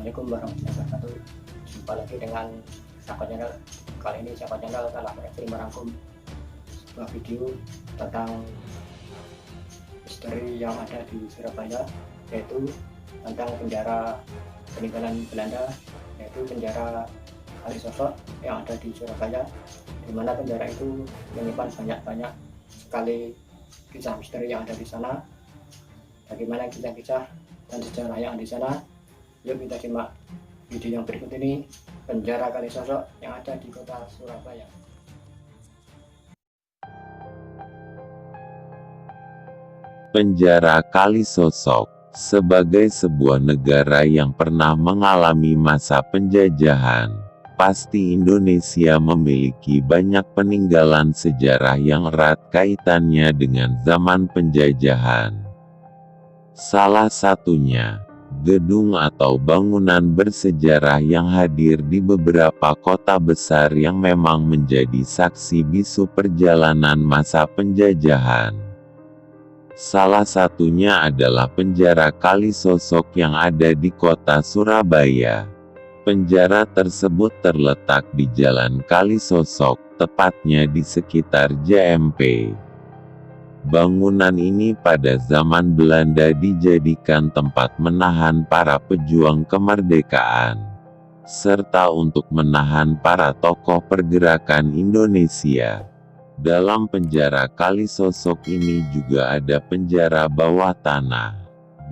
Assalamualaikum warahmatullahi wabarakatuh. Jumpa lagi dengan Sako Channel. Kali ini Sako Channel telah berhasil merangkum sebuah video tentang misteri yang ada di Surabaya, yaitu tentang penjara peninggalan Belanda, yaitu penjara Kalisosok yang ada di Surabaya, di mana penjara itu menyimpan banyak sekali kisah misteri yang ada di sana. Bagaimana kisah-kisah dan sejarah yang di sana? Yuk kita simak video yang berikut ini, penjara Kalisosok yang ada di kota Surabaya. Penjara Kalisosok sebagai sebuah negara yang pernah mengalami masa penjajahan, pasti Indonesia memiliki banyak peninggalan sejarah yang erat kaitannya dengan zaman penjajahan. Salah satunya, gedung atau bangunan bersejarah yang hadir di beberapa kota besar yang memang menjadi saksi bisu perjalanan masa penjajahan. Salah satunya adalah penjara Kalisosok yang ada di kota Surabaya. Penjara tersebut terletak di Jalan Kalisosok, tepatnya di sekitar JMP. Bangunan ini pada zaman Belanda dijadikan tempat menahan para pejuang kemerdekaan, serta untuk menahan para tokoh pergerakan Indonesia. Dalam penjara Kalisosok ini juga ada penjara bawah tanah,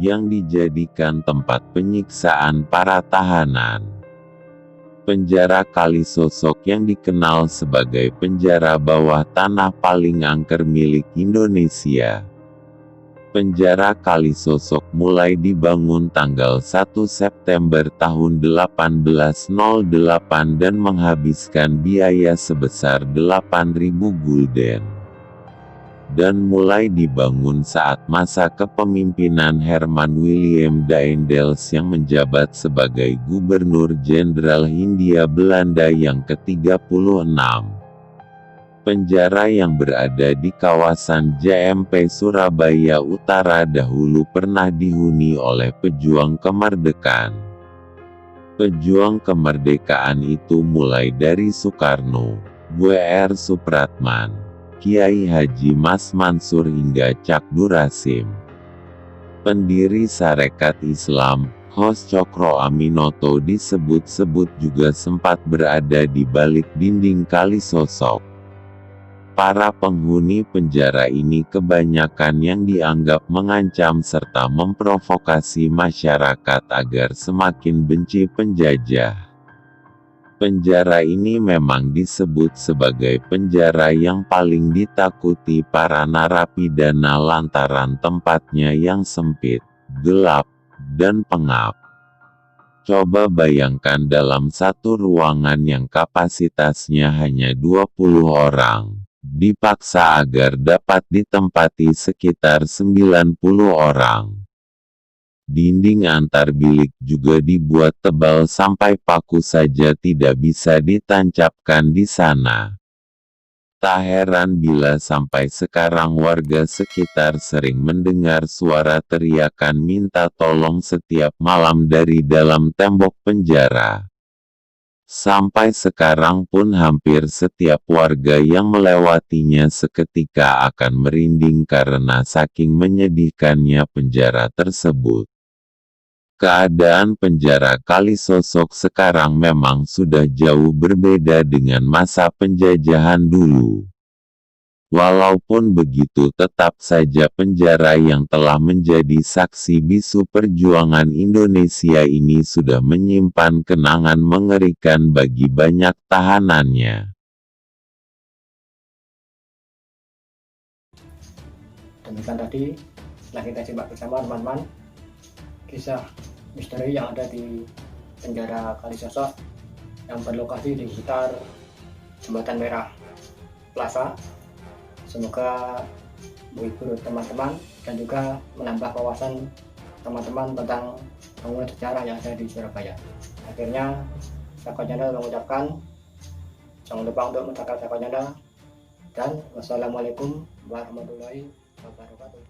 yang dijadikan tempat penyiksaan para tahanan. Penjara Kalisosok yang dikenal sebagai penjara bawah tanah paling angker milik Indonesia. Penjara Kalisosok mulai dibangun tanggal 1 September tahun 1808 dan menghabiskan biaya sebesar 8.000 gulden. Dan mulai dibangun saat masa kepemimpinan Herman William Daendels yang menjabat sebagai Gubernur Jenderal Hindia Belanda yang ke-36. Penjara yang berada di kawasan JMP Surabaya Utara dahulu pernah dihuni oleh pejuang kemerdekaan. Pejuang kemerdekaan itu mulai dari Soekarno, W.R. Supratman, Kiai Haji Mas Mansur hingga Cak Durasim. Pendiri Sarekat Islam, Hos Cokro Aminoto disebut-sebut juga sempat berada di balik dinding Kalisosok. Para penghuni penjara ini kebanyakan yang dianggap mengancam serta memprovokasi masyarakat agar semakin benci penjajah. Penjara ini memang disebut sebagai penjara yang paling ditakuti para narapidana lantaran tempatnya yang sempit, gelap, dan pengap. Coba bayangkan dalam satu ruangan yang kapasitasnya hanya 20 orang, dipaksa agar dapat ditempati sekitar 90 orang. Dinding antar bilik juga dibuat tebal sampai paku saja tidak bisa ditancapkan di sana. Tak heran bila sampai sekarang warga sekitar sering mendengar suara teriakan minta tolong setiap malam dari dalam tembok penjara. Sampai sekarang pun hampir setiap warga yang melewatinya seketika akan merinding karena saking menyedihkannya penjara tersebut. Keadaan penjara Kalisosok sekarang memang sudah jauh berbeda dengan masa penjajahan dulu. Walaupun begitu tetap saja penjara yang telah menjadi saksi bisu perjuangan Indonesia ini sudah menyimpan kenangan mengerikan bagi banyak tahanannya. Demikian tadi setelah kita simak bersama teman-teman kisah misteri yang ada di penjara Kalisosok yang berlokasi di sekitar Jembatan Merah Plaza. Semoga menghibur teman-teman dan juga menambah wawasan teman-teman tentang bangunan sejarah yang ada di Surabaya. Akhirnya Sako Channel mengucapkan jangan lupa untuk mendaftar Sako Channel dan wassalamualaikum warahmatullahi wabarakatuh.